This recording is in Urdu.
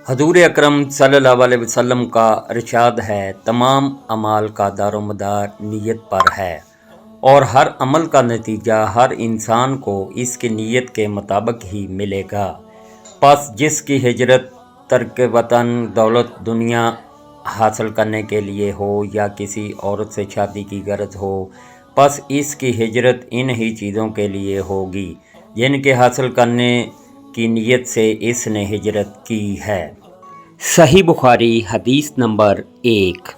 حضور اکرم صلی اللہ علیہ وسلم کا ارشاد ہے، تمام اعمال کا دار و مدار نیت پر ہے اور ہر عمل کا نتیجہ ہر انسان کو اس کی نیت کے مطابق ہی ملے گا۔ پس جس کی ہجرت ترک وطن دولت دنیا حاصل کرنے کے لیے ہو یا کسی عورت سے شادی کی غرض ہو، پس اس کی ہجرت ان ہی چیزوں کے لیے ہوگی جن کے حاصل کرنے کی نیت سے اس نے ہجرت کی ہے۔ صحیح بخاری حدیث نمبر 1۔